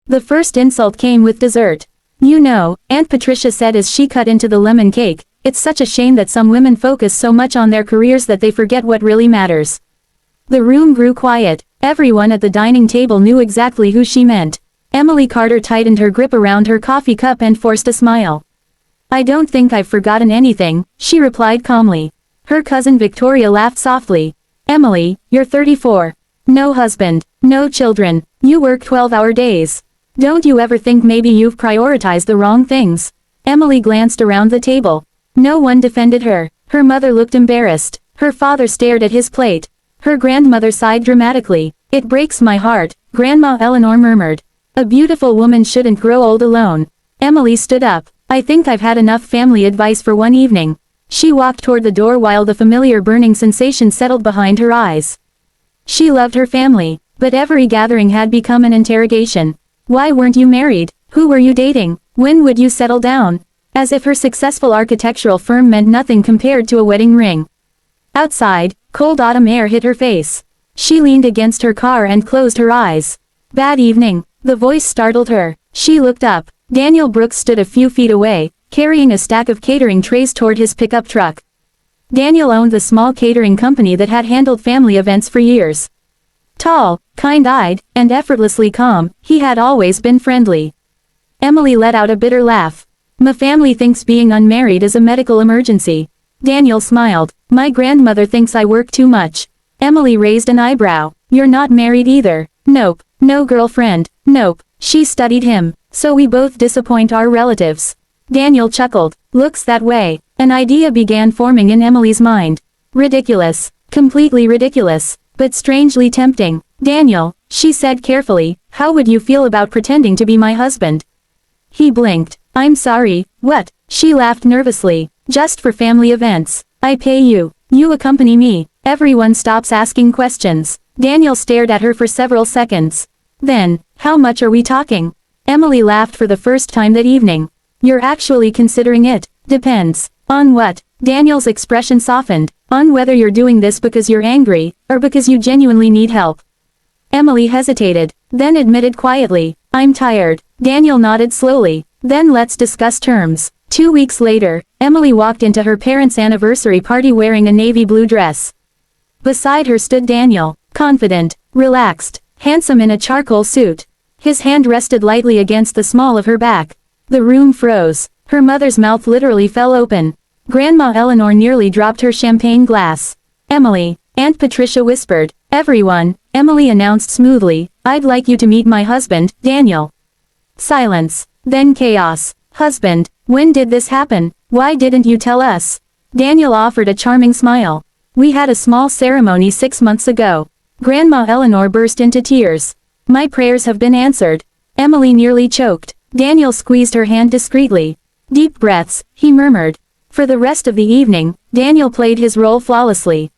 The first insult came with dessert. You know, Aunt Patricia said as she cut into the lemon cake, it's such a shame that some women focus so much on their careers that they forget what really matters. The room grew quiet. Everyone at the dining table knew exactly who she meant. Emily Carter tightened her grip around her coffee cup and forced a smile. I don't think I've forgotten anything, she replied calmly. Her cousin Victoria laughed softly. Emily, you're 34. No husband, no children, you work 12-hour days. Don't you ever think maybe you've prioritized the wrong things? Emily glanced around the table. No one defended her. Her mother looked embarrassed. Her father stared at his plate. Her grandmother sighed dramatically. It breaks my heart, Grandma Eleanor murmured. A beautiful woman shouldn't grow old alone. Emily stood up. I think I've had enough family advice for one evening. She walked toward the door while the familiar burning sensation settled behind her eyes. She loved her family, but every gathering had become an interrogation. Why weren't you married? Who were you dating? When would you settle down? As if her successful architectural firm meant nothing compared to a wedding ring. Outside, cold autumn air hit her face. She leaned against her car and closed her eyes. Bad evening. The voice startled her. She looked up. Daniel Brooks stood a few feet away, carrying a stack of catering trays toward his pickup truck. Daniel owned the small catering company that had handled family events for years. Tall, kind-eyed, and effortlessly calm, he had always been friendly. Emily let out a bitter laugh. My family thinks being unmarried is a medical emergency. Daniel smiled. My grandmother thinks I work too much. Emily raised an eyebrow. You're not married either. Nope. No girlfriend. Nope. She studied him. So we both disappoint our relatives. Daniel chuckled. Looks that way. An idea began forming in Emily's mind. Ridiculous. Completely ridiculous. But strangely tempting. Daniel, she said carefully, how would you feel about pretending to be my husband? He blinked. I'm sorry, what? She laughed nervously. Just for family events. I pay you. You accompany me. Everyone stops asking questions. Daniel stared at her for several seconds. Then, how much are we talking? Emily laughed for the first time that evening. You're actually considering it. Depends. On what? Daniel's expression softened. On whether you're doing this because you're angry, or because you genuinely need help. Emily hesitated, then admitted quietly, I'm tired. Daniel nodded slowly. Then let's discuss terms. 2 weeks later, Emily walked into her parents' anniversary party wearing a navy blue dress. Beside her stood Daniel, confident, relaxed, handsome in a charcoal suit. His hand rested lightly against the small of her back. The room froze. Her mother's mouth literally fell open. Grandma Eleanor nearly dropped her champagne glass. Emily, Aunt Patricia whispered. Everyone, Emily announced smoothly, I'd like you to meet my husband, Daniel. Silence. Then chaos. Husband, when did this happen? Why didn't you tell us? Daniel offered a charming smile. We had a small ceremony 6 months ago. Grandma Eleanor burst into tears. My prayers have been answered. Emily nearly choked. Daniel squeezed her hand discreetly. Deep breaths, he murmured. For the rest of the evening, Daniel played his role flawlessly.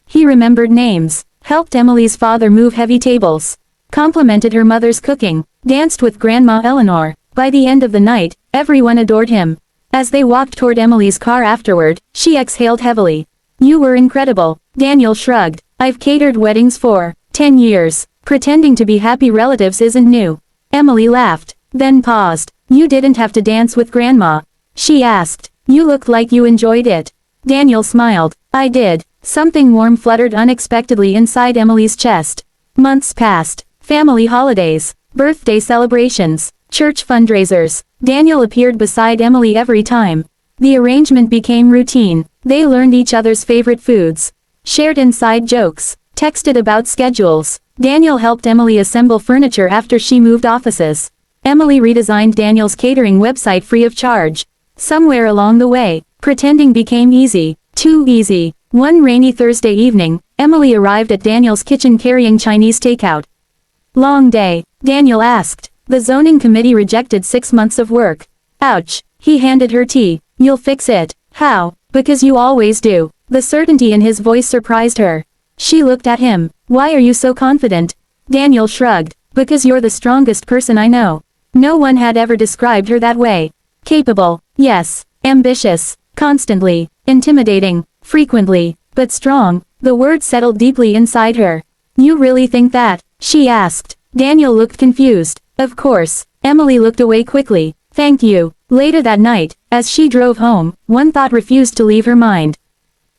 He remembered names, helped Emily's father move heavy tables, complimented her mother's cooking, danced with Grandma Eleanor. By the end of the night, everyone adored him. As they walked toward Emily's car afterward, she exhaled heavily. You were incredible. Daniel shrugged. I've catered weddings for 10 years. Pretending to be happy relatives isn't new. Emily laughed, then paused. You didn't have to dance with Grandma. She asked. You looked like you enjoyed it. Daniel smiled. I did. Something warm fluttered unexpectedly inside Emily's chest. Months passed. Family holidays, birthday celebrations, church fundraisers. Daniel appeared beside Emily every time. The arrangement became routine. They learned each other's favorite foods, shared inside jokes, texted about schedules. Daniel helped Emily assemble furniture after she moved offices. Emily redesigned Daniel's catering website free of charge. Somewhere along the way, pretending became easy. Too easy. One rainy Thursday evening, Emily arrived at Daniel's kitchen carrying Chinese takeout. Long day, Daniel asked. The zoning committee rejected 6 months of work. Ouch. He handed her tea. You'll fix it. How? Because you always do. The certainty in his voice surprised her. She looked at him. Why are you so confident? Daniel shrugged. Because you're the strongest person I know. No one had ever described her that way. Capable, yes. Ambitious, constantly. Intimidating, frequently. But strong. The word settled deeply inside her. You really think that? She asked. Daniel looked confused. Of course. Emily looked away quickly. Thank you. Later that night, as she drove home, one thought refused to leave her mind.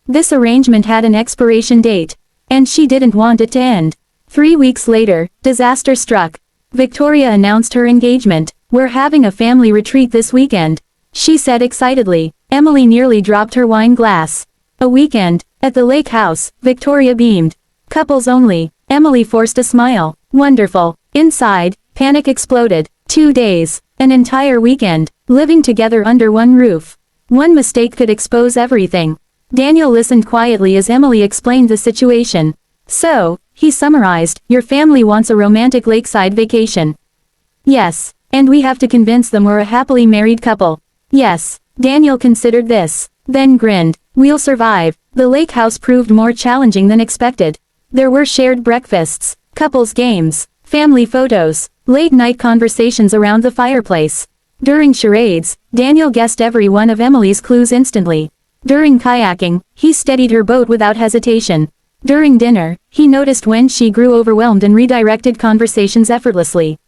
This arrangement had an expiration date. And she didn't want it to end. 3 weeks later, disaster struck. Victoria announced her engagement. We're having a family retreat this weekend, she said excitedly. Emily nearly dropped her wine glass. A weekend, at the lake house, Victoria beamed. Couples only. Emily forced a smile. Wonderful. Inside, panic exploded. 2 days. An entire weekend. Living together under one roof. One mistake could expose everything. Daniel listened quietly as Emily explained the situation. So, he summarized, your family wants a romantic lakeside vacation. Yes. And we have to convince them we're a happily married couple. Yes. Daniel considered this. Then grinned. We'll survive. The lake house proved more challenging than expected. There were shared breakfasts, couples games, family photos, late-night conversations around the fireplace. During charades, Daniel guessed every one of Emily's clues instantly. During kayaking, he steadied her boat without hesitation. During dinner, he noticed when she grew overwhelmed and redirected conversations effortlessly.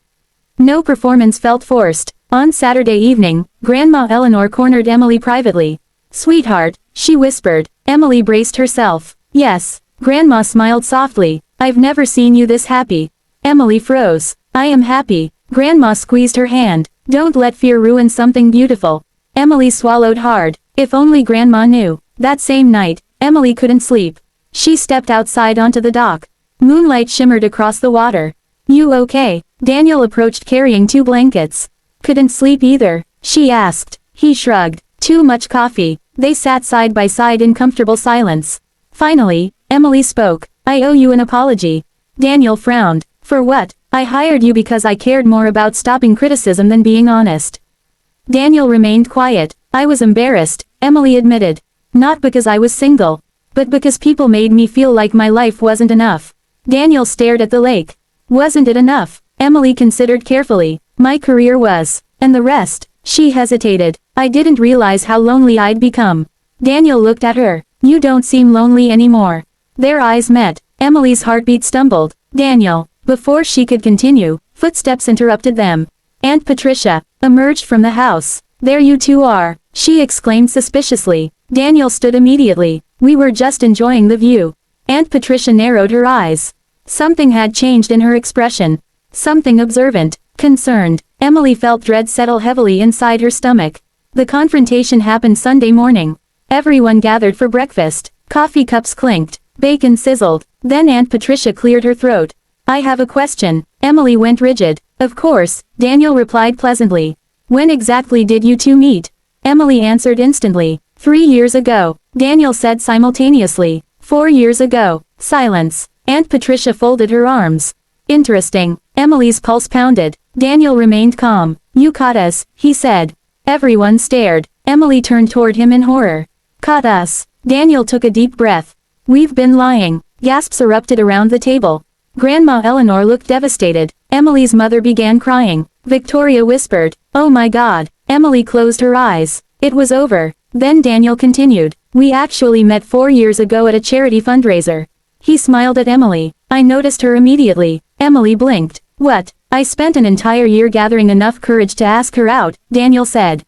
No performance felt forced. On Saturday evening, Grandma Eleanor cornered Emily privately. Sweetheart, she whispered. Emily braced herself. Yes. Grandma smiled softly. I've never seen you this happy. Emily froze. I am happy. Grandma squeezed her hand. Don't let fear ruin something beautiful. Emily swallowed hard. If only Grandma knew. That same night, Emily couldn't sleep. She stepped outside onto the dock. Moonlight shimmered across the water. You okay? Daniel approached carrying 2 blankets. Couldn't sleep either, she asked. He shrugged. Too much coffee. They sat side by side in comfortable silence. Finally, Emily spoke. I owe you an apology. Daniel frowned. For what? I hired you because I cared more about stopping criticism than being honest. Daniel remained quiet. I was embarrassed, Emily admitted. Not because I was single, but because people made me feel like my life wasn't enough. Daniel stared at the lake. Wasn't it enough? Emily considered carefully. My career was. And the rest? She hesitated. I didn't realize how lonely I'd become. Daniel looked at her. You don't seem lonely anymore. Their eyes met. Emily's heartbeat stumbled. Daniel. Before she could continue, footsteps interrupted them. Aunt Patricia emerged from the house. There you two are, she exclaimed suspiciously. Daniel stood immediately. We were just enjoying the view. Aunt Patricia narrowed her eyes. Something had changed in her expression. Something observant, concerned. Emily felt dread settle heavily inside her stomach. The confrontation happened Sunday morning. Everyone gathered for breakfast. Coffee cups clinked. Bacon sizzled. Then Aunt Patricia cleared her throat. I have a question. Emily went rigid. Of course, Daniel replied pleasantly. When exactly did you two meet? Emily answered instantly. 3 years ago, Daniel said simultaneously. 4 years ago. Silence. Aunt Patricia folded her arms. Interesting. Emily's pulse pounded. Daniel remained calm. You caught us, he said. Everyone stared. Emily turned toward him in horror. Caught us. Daniel took a deep breath. We've been lying. Gasps erupted around the table. Grandma Eleanor looked devastated. Emily's mother began crying. Victoria whispered, oh my God. Emily closed her eyes. It was over. Then Daniel continued. We actually met 4 years ago at a charity fundraiser. He smiled at Emily. I noticed her immediately. Emily blinked. What? I spent an entire year gathering enough courage to ask her out, Daniel said.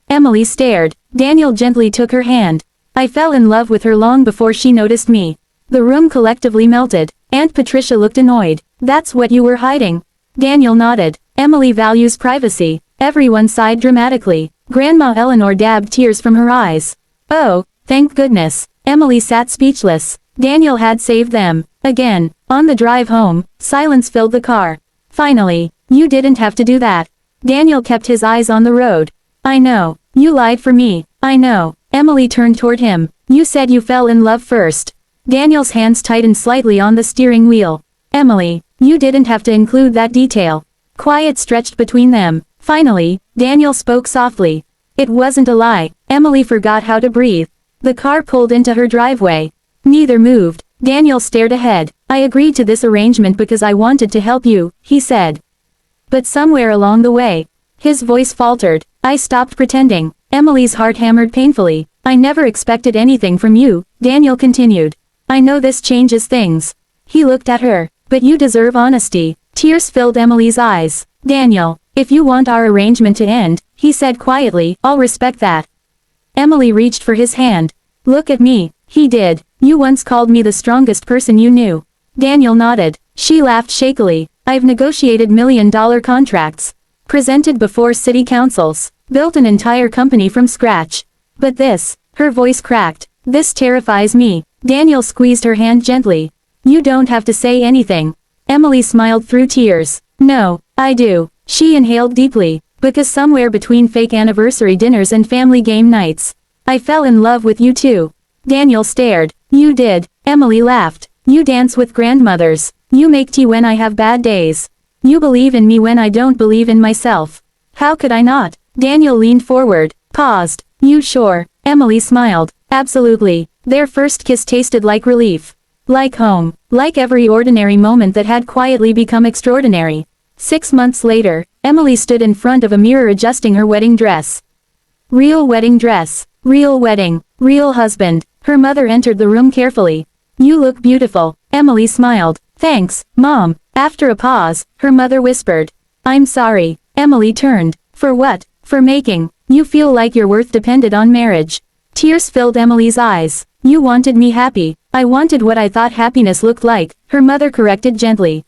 Emily stared. Daniel gently took her hand. I fell in love with her long before she noticed me. The room collectively melted. Aunt Patricia looked annoyed. That's what you were hiding. Daniel nodded. Emily values privacy. Everyone sighed dramatically. Grandma Eleanor dabbed tears from her eyes. Oh, thank goodness. Emily sat speechless. Daniel had saved them. Again. On the drive home, silence filled the car. Finally, you didn't have to do that. Daniel kept his eyes on the road. I know. You lied for me. I know. Emily turned toward him. You said you fell in love first. Daniel's hands tightened slightly on the steering wheel. Emily, you didn't have to include that detail. Quiet stretched between them. Finally, Daniel spoke softly. It wasn't a lie. Emily forgot how to breathe. The car pulled into her driveway. Neither moved. Daniel stared ahead. I agreed to this arrangement because I wanted to help you, he said. But somewhere along the way, his voice faltered. I stopped pretending. Emily's heart hammered painfully. I never expected anything from you, Daniel continued. I know this changes things. He looked at her. But you deserve honesty. Tears filled Emily's eyes. Daniel, if you want our arrangement to end, he said quietly, I'll respect that. Emily reached for his hand. Look at me. He did. You once called me the strongest person you knew. Daniel nodded. She laughed shakily. I've negotiated million-dollar contracts. Presented before city councils. Built an entire company from scratch. But this, her voice cracked. This terrifies me. Daniel squeezed her hand gently. You don't have to say anything. Emily smiled through tears. No, I do. She inhaled deeply. Because somewhere between fake anniversary dinners and family game nights, I fell in love with you too. Daniel stared. You did. Emily laughed. You dance with grandmothers. You make tea when I have bad days. You believe in me when I don't believe in myself. How could I not? Daniel leaned forward, paused. You sure? Emily smiled. Absolutely. Their first kiss tasted like relief. Like home. Like every ordinary moment that had quietly become extraordinary. 6 months later, Emily stood in front of a mirror adjusting her wedding dress. Real wedding dress. Real wedding. Real husband. Her mother entered the room carefully. You look beautiful. Emily smiled. Thanks, Mom. After a pause, her mother whispered. I'm sorry. Emily turned. For what? For making you feel like your worth depended on marriage. Tears filled Emily's eyes. You wanted me happy. I wanted what I thought happiness looked like, her mother corrected gently.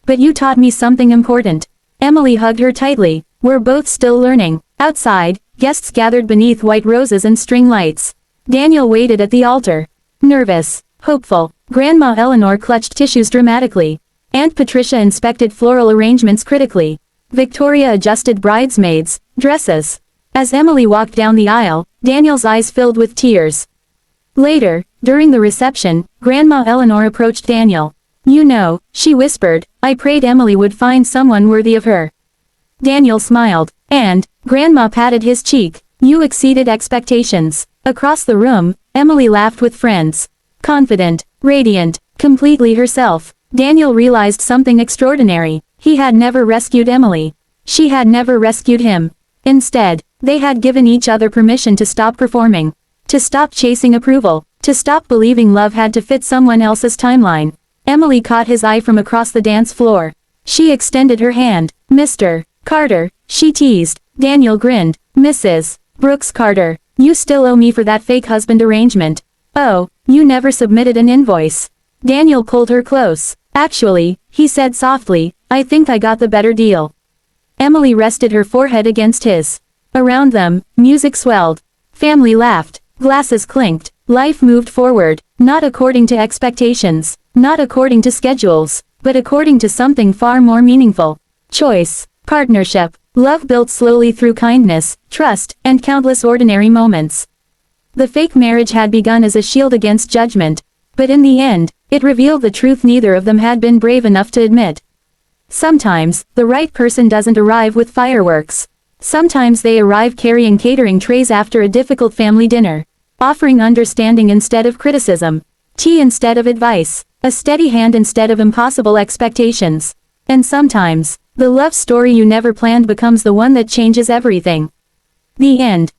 But you taught me something important. Emily hugged her tightly. We're both still learning. Outside, guests gathered beneath white roses and string lights. Daniel waited at the altar. Nervous. Hopeful. Grandma Eleanor clutched tissues dramatically. Aunt Patricia inspected floral arrangements critically. Victoria adjusted bridesmaids' dresses. As Emily walked down the aisle, Daniel's eyes filled with tears. Later, during the reception, Grandma Eleanor approached Daniel. You know, she whispered, I prayed Emily would find someone worthy of her. Daniel smiled, and, Grandma patted his cheek, you exceeded expectations. Across the room, Emily laughed with friends. Confident, radiant, completely herself. Daniel realized something extraordinary. He had never rescued Emily. She had never rescued him. Instead, they had given each other permission to stop performing. To stop chasing approval. To stop believing love had to fit someone else's timeline. Emily caught his eye from across the dance floor. She extended her hand. Mr. Carter, she teased. Daniel grinned. Mrs. Brooks Carter, you still owe me for that fake husband arrangement. Oh, you never submitted an invoice. Daniel pulled her close. Actually, he said softly, I think I got the better deal. Emily rested her forehead against his. Around them, music swelled. Family laughed. Glasses clinked. Life moved forward, not according to expectations, not according to schedules, but according to something far more meaningful. Choice. Partnership. Love built slowly through kindness, trust, and countless ordinary moments. The fake marriage had begun as a shield against judgment, but in the end, it revealed the truth neither of them had been brave enough to admit. Sometimes, the right person doesn't arrive with fireworks. Sometimes they arrive carrying catering trays after a difficult family dinner, offering understanding instead of criticism, tea instead of advice, a steady hand instead of impossible expectations. And sometimes, the love story you never planned becomes the one that changes everything. The end.